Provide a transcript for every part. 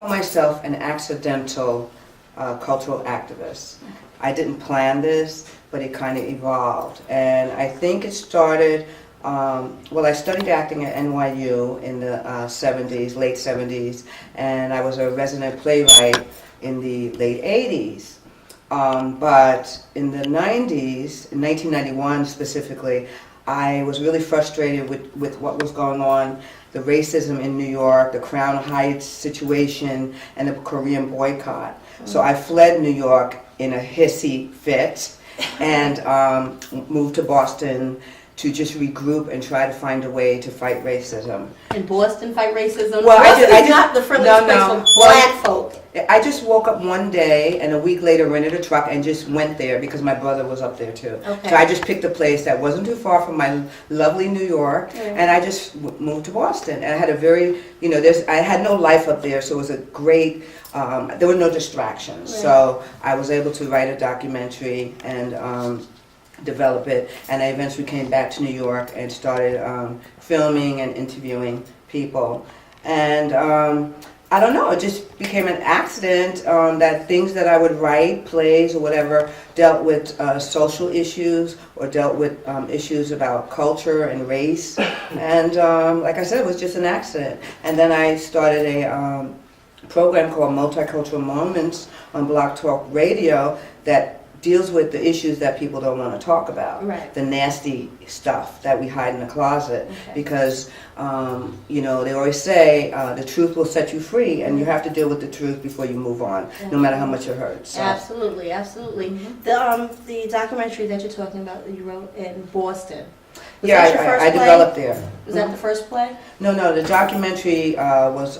Myself an accidental cultural activist. I didn't plan this, but it kind of evolved. And I think it started, well, I studied acting at NYU in the 70s, late 70s, and I was a resident playwright in the late 80s. But in the 90s, in 1991 specifically, I was really frustrated with what was going on, the racism in New York, the Crown Heights situation, and the Korean boycott. So I fled New York in a hissy fit and moved to Boston to just regroup and try to find a way to fight racism. In Boston, fight racism? Well, Boston is not the friendliest place for black folk. I just woke up one day and a week later rented a truck and just went there because my brother was up there too. Okay. So I just picked a place that wasn't too far from my lovely New York, and I just moved to Boston. And I had a very, I had no life up there, so it was a great, there were no distractions. Right. So I was able to write a documentary and develop it, and I eventually came back to New York and started filming and interviewing people. And I don't know, it just became an accident that things that I would write, plays or whatever, dealt with social issues or dealt with issues about culture and race. And like I said, it was just an accident. And then I started a program called Multicultural Moments on Blog Talk Radio that deals with the issues that people don't want to talk about, right. The nasty stuff that we hide in the closet, because they always say the truth will set you free, and you have to deal with the truth before you move on, no matter how much it hurts. So. Absolutely, absolutely. The documentary that you're talking about that you wrote in Boston. Was that your first I play? developed there. Was that the first play? No, the documentary was.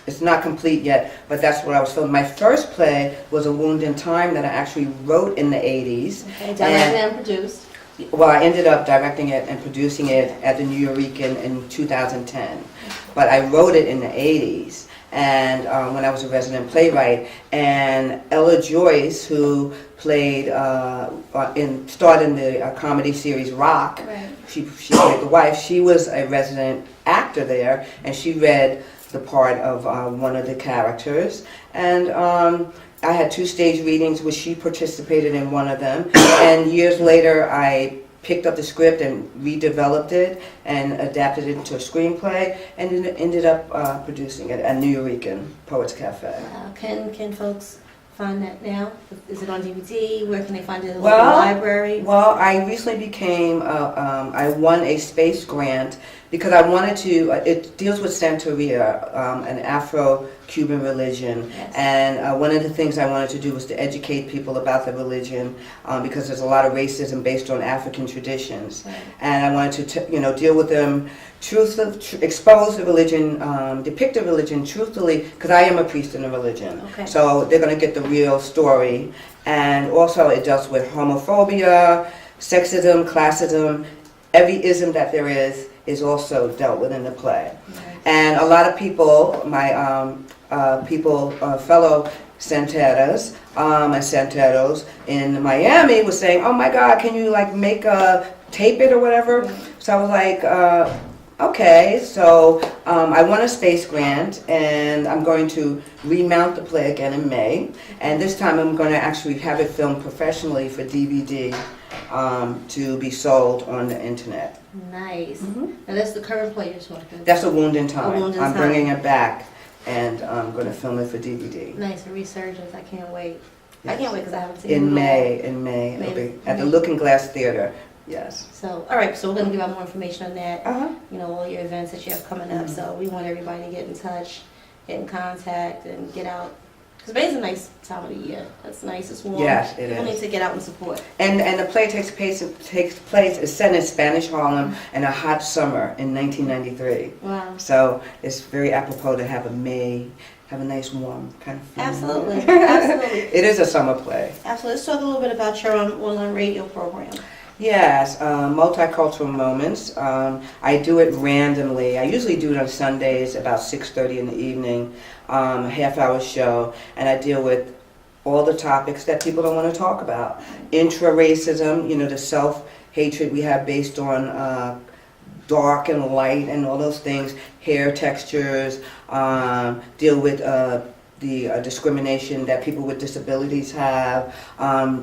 It's not complete yet, but that's what I was filming. My first play was A Wound in Time that I actually wrote in the 80s. Okay, directed and produced. Well, I ended up directing it and producing it at the New Eurekan in 2010. But I wrote it in the 80s, and when I was a resident playwright. And Ella Joyce, who played starred in the comedy series Rock, right. She played the wife. She was a resident actor there, and she read the part of one of the characters, and I had 2 stage readings which she participated in one of them, and years later I picked up the script and redeveloped it and adapted it into a screenplay, and ended up producing it at New Eurekan Poets Cafe. Can folks find that now? Is it on DVD? Where can they find it in the local library? Well, I recently became, I won a space grant because I wanted to, it deals with Santeria, an Afro-Cuban religion, yes. And one of the things I wanted to do was to educate people about the religion, because there's a lot of racism based on African traditions, right. And I wanted to deal with them, expose the religion, depict the religion truthfully, because I am a priest in the religion, okay. So they're going to get the real story. And also it deals with homophobia, sexism, classism, every ism that there is also dealt with in the play. Right. And a lot of people, my fellow Santeras and Santeros in Miami was saying, oh my God, can you make tape it or whatever? Right. So I was like, okay, so I won a space grant, and I'm going to remount the play again in May, and this time I'm going to actually have it filmed professionally for DVD to be sold on the internet. Nice. Mm-hmm. And that's the current play you're talking about? That's A Wound in Time. I'm Time. bringing it back, and I'm going to film it for DVD. Nice, a resurgence. I can't wait. Yes. I can't wait because I haven't seen it In May. It'll be at the Looking Glass Theater. Yes. So, all right, so we're going to give out more information on that, Uh-huh. All your events that you have coming up. So we want everybody to get in touch, get in contact, and get out. Because May's a nice time of the year. It's nice, it's warm. Yes, it People is. need to get out and support. And the play takes place, it's set in Spanish Harlem in a hot summer in 1993. Wow. So it's very apropos to have a nice warm kind of feeling. Absolutely, absolutely. It is a summer play. Absolutely. Let's talk a little bit about your online radio program. Yes, Multicultural Moments. I do it randomly. I usually do it on Sundays about 6:30 in the evening, a half-hour show, and I deal with all the topics that people don't want to talk about. Intra-racism, the self-hatred we have based on dark and light and all those things, hair textures, deal with the discrimination that people with disabilities have,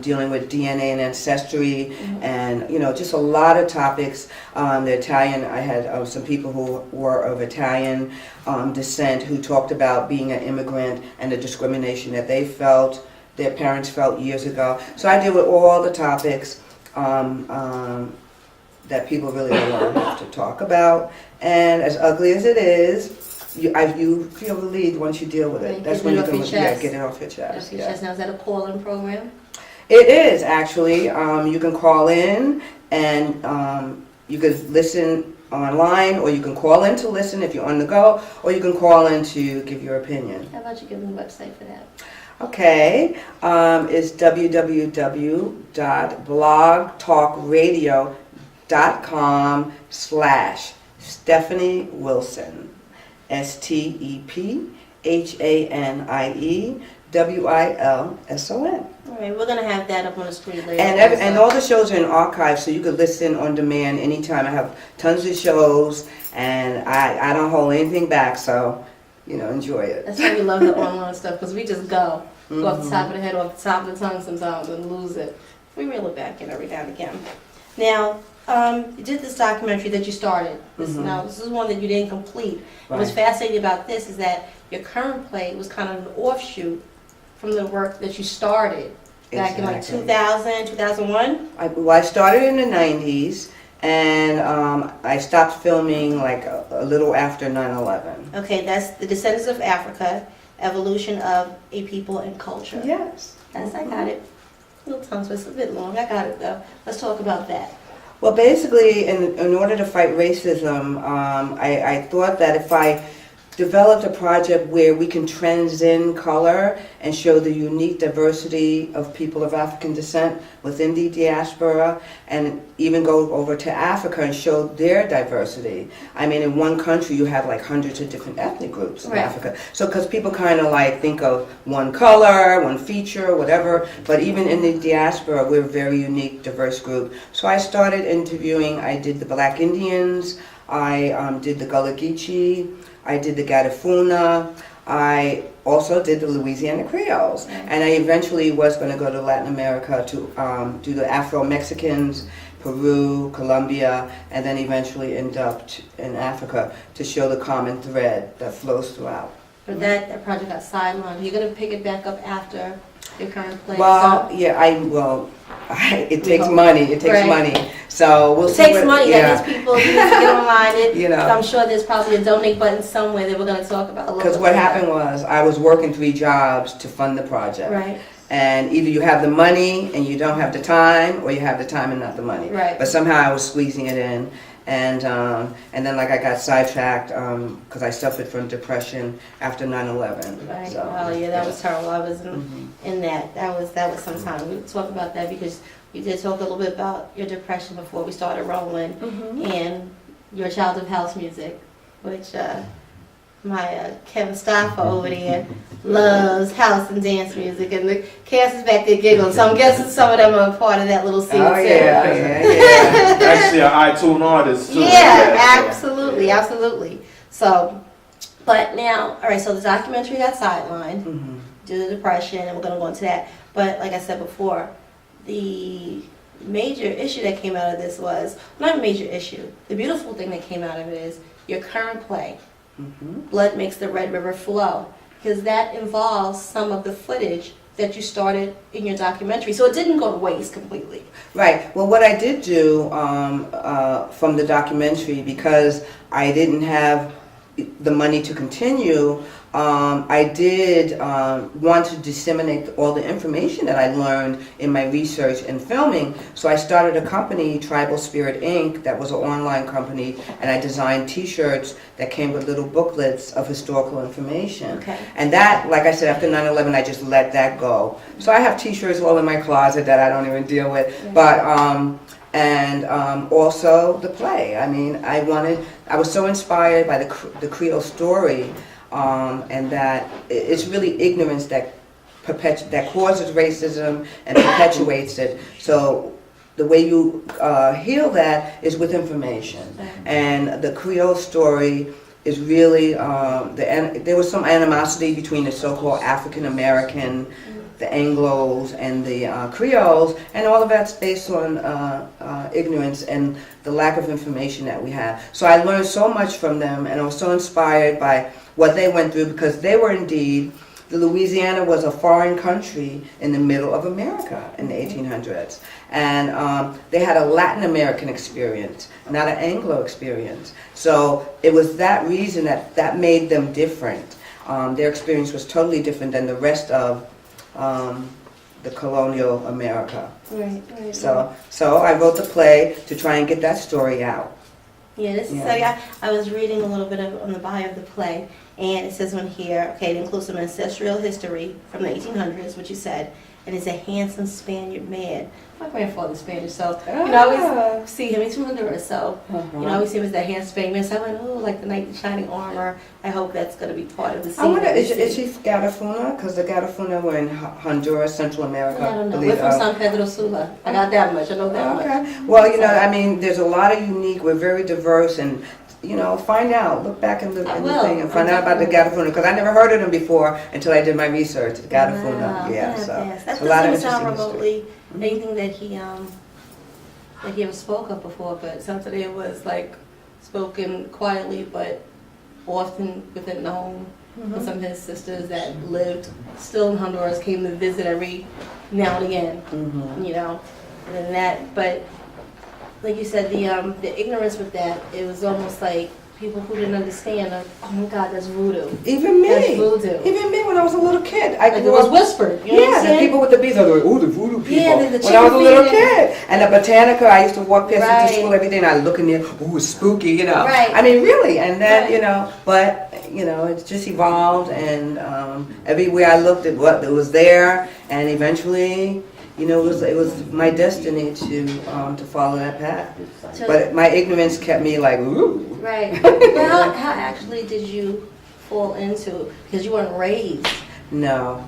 dealing with DNA and ancestry, and just a lot of topics. The Italian, I had some people who were of Italian descent who talked about being an immigrant and the discrimination that they felt, their parents felt years ago. So I deal with all the topics that people really don't have to talk about. And as ugly as it is, you feel relieved once you deal with it. Right, That's when you can get it off your chest. Now, is that a call-in program? It is actually. You can call in and you can listen online, or you can call in to listen if you're on the go, or you can call in to give your opinion. How about you give them the website for that? Okay, it's www.blogtalkradio.com/Stephanie Wilson. STEPHANIE All right, we're going to have that up on the screen later. And all the shows are in archive, so you could listen on demand anytime. I have tons of shows, and I don't hold anything back, so, enjoy it. That's why we love the online stuff, because we just go off the top of the head, off the top of the tongue sometimes, and lose it. We reel it back in every now and again. Now, you did this documentary that you started. Now, this is one that you didn't complete. Right. What's fascinating about this is that your current play was kind of an offshoot from the work that you started back in like 2000, 2001? I started in the 90s, and I stopped filming like a little after 9/11. Okay, that's The Descendants of Africa, Evolution of a People and Culture. Yes. Yes, I got it. A little tongue twist, a bit long. I got it though. Let's talk about that. Well, basically, in order to fight racism, I thought that if I developed a project where we can transcend color and show the unique diversity of people of African descent within the diaspora, and even go over to Africa and show their diversity. I mean, in one country you have like hundreds of different ethnic groups in Africa. So because people kind of like think of one color, one feature, whatever, but even in the diaspora we're a very unique, diverse group. So I started interviewing. I did the Black Indians, I did the Gullah Geechee, I did the Garifuna, I also did the Louisiana Creoles, and I eventually was going to go to Latin America to do the Afro-Mexicans, Peru, Colombia, and then eventually end up in Africa to show the common thread that flows throughout. But that project got sidelined. You're going to pick it back up after your current play? Well, yeah, it takes money. It takes money. So we'll see. It takes money. That means people need to get online. I'm sure there's probably a donate button somewhere that we're going to talk about a little bit. Because what happened was I was working 3 jobs to fund the project. Right. And either you have the money and you don't have the time, or you have the time and not the money. Right. But somehow I was squeezing it in. And then I got sidetracked because I suffered from depression after 9/11. Right. So, That was terrible. I was in that. That was some time. We'll talk about that because we did talk a little bit about your depression before we started rolling, and you're a child of house music, which my Kevin Stoffer over there loves house and dance music, and the cast is back there giggling. So I'm guessing some of them are part of that little scene too. Yeah. Actually, an iTunes artist too. Yeah, absolutely. So, but now, all right. So the documentary got sidelined due to depression, and we're going to go into that. But like I said before, the major issue that came out of this was not a major issue. The beautiful thing that came out of it is your current play. Blood Makes the Red River Flow, because that involves some of the footage that you started in your documentary. So it didn't go to waste completely. Right. Well, what I did do from the documentary, because I didn't have the money to continue, I did want to disseminate all the information that I learned in my research and filming. So I started a company, Tribal Spirit Inc., that was an online company, and I designed t-shirts that came with little booklets of historical information. Okay. And that, like I said, after 9/11, I just let that go. So I have t-shirts all in my closet that I don't even deal with. But also the play. I mean, I was so inspired by the Creole story, and that it's really ignorance that causes racism and perpetuates it. So the way you heal that is with information. And the Creole story is really, there was some animosity between the so-called African American, the Anglos, and the Creoles, and all of that's based on ignorance and the lack of information that we have. So I learned so much from them, and I was so inspired by what they went through, because they were indeed, Louisiana was a foreign country in the middle of America in the 1800s. And they had a Latin American experience, not an Anglo experience. So it was that reason that made them different. Their experience was totally different than the rest of the colonial America. Right. So I wrote the play to try and get that story out. Yeah, this is, so yeah, I was reading a little bit on the bio of the play, and it says on here, okay, it includes some ancestral history from the 1800s, which you said, and it's a handsome Spaniard man. My grandfather's Spanish, so, you know, I always see him, he's from Honduras, so, you know, I always see him as that handsome Spaniard man, so I went, oh, like the knight in shining armor. I hope that's going to be part of the scene. I wonder, is she Garifuna? Because the Garifuna were in Honduras, Central America. I don't know. We're from San Pedro Sula. I got that much. I know that much. Okay. Well, you know, I mean, there's a lot of unique, we're very diverse, and, you know, find out, look back in the thing and find out about the Garifuna, because I never heard of them before until I did my research. The Garifuna, Wow. so That a lot of doesn't sound interesting remotely anything that he ever spoke of before, but something that was like spoken quietly, but often within the home. And some of his sisters that lived still in Honduras came to visit every now and again, you know, and then that, but like you said, the ignorance with that, it was almost like people who didn't understand, like, oh my God, that's voodoo. Even me. That's voodoo. Even me when I was a little kid. Like it was whispered. You know what I'm Yeah, the saying? people with the beads, I was like, oh, the voodoo people. Yeah, the when I was a chicken little feet kid. And the Botanica, I used to walk past it to Right. school every day, and I look in there, ooh, it's spooky, you know. Right. I mean, really. And then, Right. you know, but, you know, it's just evolved, and everywhere I looked, it was there, and eventually, you know, it was my destiny to follow that path. So- But my ignorance kept me like, ooh. Right. Well, how actually did you fall into, because you weren't raised. No,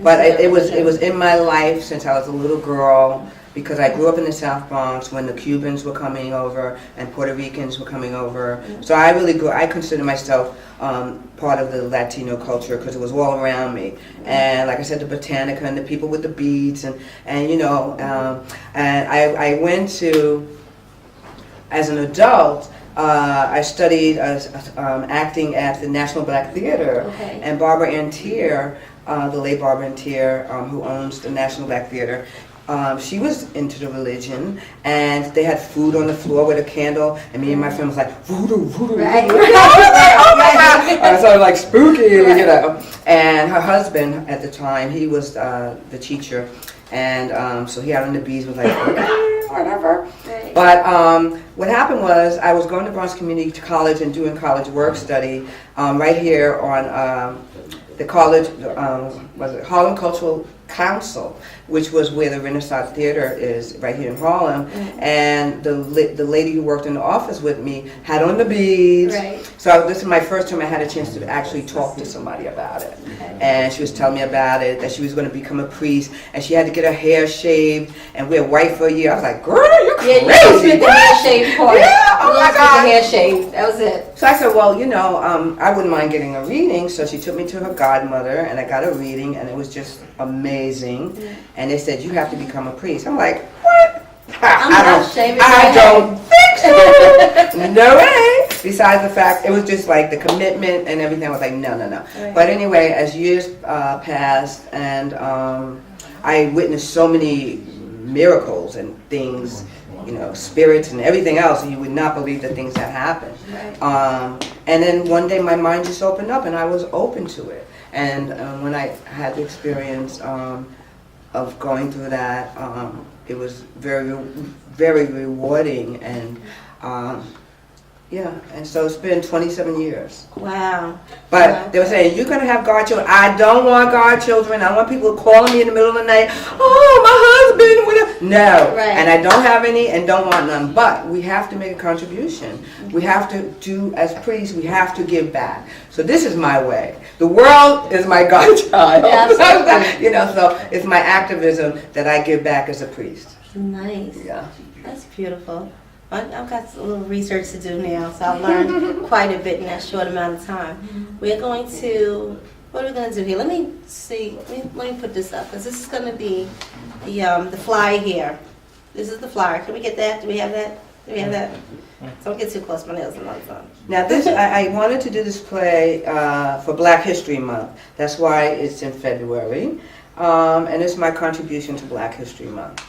but into that it was religion. in my life since I was a little girl, because I grew up in the South Bronx when the Cubans were coming over and Puerto Ricans were coming over. So I really I consider myself part of the Latino culture, because it was all around me. And like I said, the Botanica and the people with the beads, and you know, and I went to, as an adult, I studied acting at the National Black Theater, Okay. and Barbara Antier, the late Barbara Antier, who owns the National Black Theater, she was into the religion, and they had food on the floor with a candle, and me and my friend was like, voodoo, voodoo, Right. voodoo. Oh my God! So like spooky, you know. And her husband at the time, he was the teacher, and so he had on the beads, was like, okay, whatever. Right. But what happened was, I was going to Bronx Community College and doing college work study right here on the college, was it Harlem Cultural Council, which was where the Renaissance Theater is, right here in Harlem. And the lady who worked in the office with me had on the beads. Right. So this is my first time I had a chance to actually talk to somebody about it. Okay. And she was telling me about it, that she was going to become a priest, and she had to get her hair shaved and wear white for a year. I was like, girl, you're Yeah, crazy. you just did the hair shave part. Yeah, oh You my just did God. the hair shave. That was it. So I said, well, you know, I wouldn't mind getting a reading. So she took me to her godmother, and I got a reading, and it was just amazing. And they said, you have to become a priest. I'm like, what? I'm not shaving my I head. don't think so. No way. Besides the fact, it was just like the commitment and everything. I was like, no, no, no. Right. But anyway, as years passed, and I witnessed so many miracles and things, you know, spirits and everything else, and you would not believe the things that happened. Right. And then one day my mind just opened up, and I was open to it. And when I had the experience of going through that, it was very, very rewarding, and yeah, and so it's been 27 years. Wow. But Wow. they were saying, you're going to have godchildren. I don't want godchildren. I don't want people calling me in the middle of the night, oh, my husband. No. Right. And I don't have any and don't want none. But we have to make a contribution. We have to do, as priests, we have to give back. So this is my way. The world is my godchild. Yeah, absolutely. You know, so it's my activism that I give back as a priest. Nice. Yeah. That's beautiful. I've got a little research to do now, so I learned quite a bit in that short amount of time. We're going to, what are we going to do here? Let me see, let me put this up, because this is going to be the flyer here. This is the flyer. Can we get that? Do we have that? Do we have that? Don't get too close, my nails are not done. Now this, I wanted to do this play for Black History Month. That's why it's in February. And it's my contribution to Black History Month.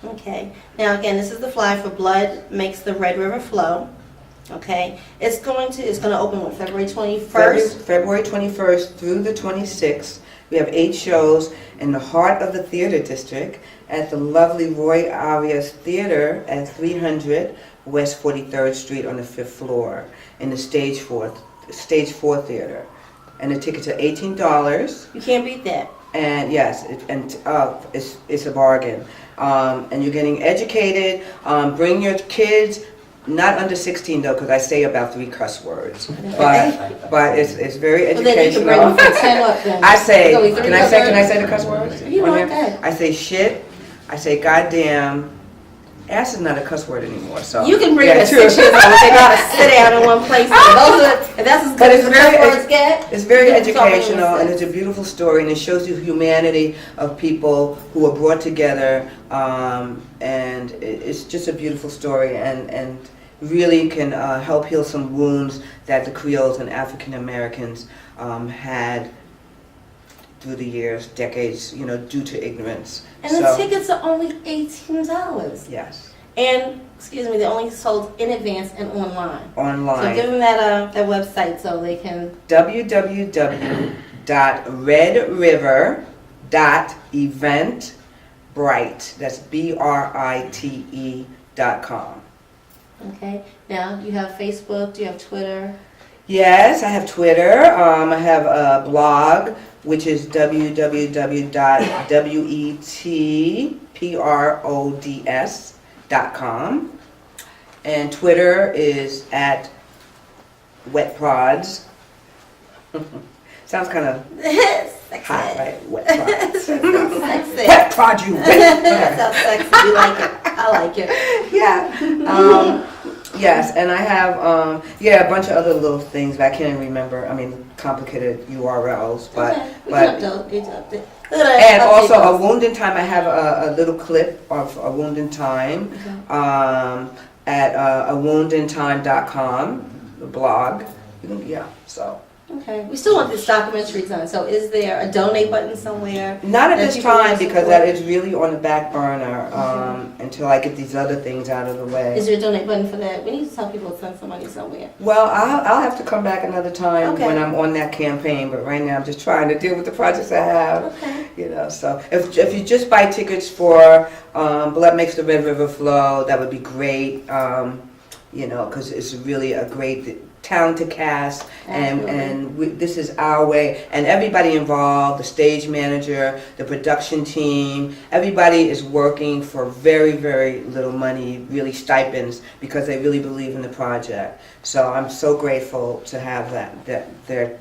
Okay. Now again, this is the flyer for Blood Makes the Red River Flow. Okay. It's going to open on Februariy 21st. February 21st through the 26th. We have 8 shows in the heart of the theater district at the lovely Roy Arias Theater at 300 West 43rd Street on the 5th floor in the Stage 4 Theater. And the tickets are $18. You can't beat that. And yes, it's a bargain. And you're getting educated. Bring your kids, not under 16 though, because I say about 3 cuss words. But it's very educational. Well, then you can bring them from 10 up then. I say, can I say the cuss words? You want that? I say shit. I say goddamn. Ass is not a cuss word anymore, so you can bring yeah, them 6 years old. They gotta sit down in one place. If that's as good as the cuss words get. It's very educational, and it's a beautiful story, and it shows you humanity of people who are brought together, and it's just a beautiful story, and really can help heal some wounds that the Creoles and African Americans had through the years, decades, due to ignorance. And the tickets are only $18. Yes. And, excuse me, they're only sold in advance and online. Online. So give them that website so they can... www.redriver.eventbrite. That's BRITE.com. Okay. Now, you have Facebook, do you have Twitter? Yes, I have Twitter. I have a blog, which is www.wetprods.com. And Twitter is at wetprods. Sounds kind of hot, right? Wet prods. Sexy. Wet prod you. That sounds sexy. You like it. I like it. Yeah. Yes, and I have a bunch of other little things, but I can't even remember. I mean, complicated URLs, but and also a Wound in Time. I have a little clip of a Wound in Time at awoundintime.com, the blog. Yeah, so. Okay. We still want this documentary done. So is there a donate button somewhere? Not at this time, because that is really on the back burner until I get these other things out of the way. Is there a donate button for that? We need to tell people to send some money somewhere. Well, I'll have to come back another time when I'm on that campaign, but right now I'm just trying to deal with the projects I have. Okay. So if you just buy tickets for Blood Makes the Red River Flow, that would be great, because it's really a great talented cast, and this is our way, and everybody involved, the stage manager, the production team, everybody is working for very, very little money, really stipends, because they really believe in the project. So I'm so grateful to have their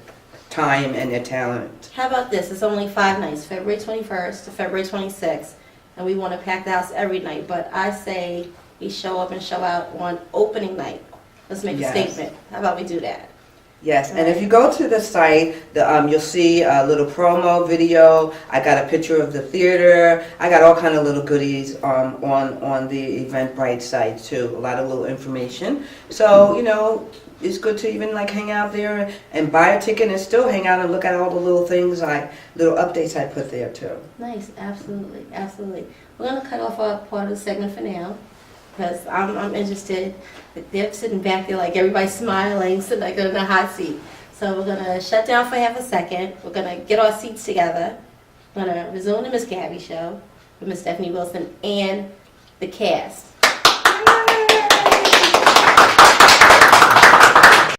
time and their talent. How about this? It's only 5 nights, February 21st to February 26th, and we want to pack the house every night, but I say we show up and show out on opening night. Let's make a statement. How about we do that? Yes, and if you go to the site, you'll see a little promo video. I got a picture of the theater. I got all kind of little goodies on the Eventbrite site too. A lot of little information. So it's good to even hang out there and buy a ticket and still hang out and look at all the little things, little updates I put there too. Nice, absolutely, absolutely. We're gonna cut off our part of the segment for now, because I'm interested. They're sitting back there like everybody's smiling, sitting like in a hot seat. So we're going to shut down for half a second. We're going to get our seats together. We're going to resume the Miss Gabie Show with Miss Stephanie Wilson and the cast.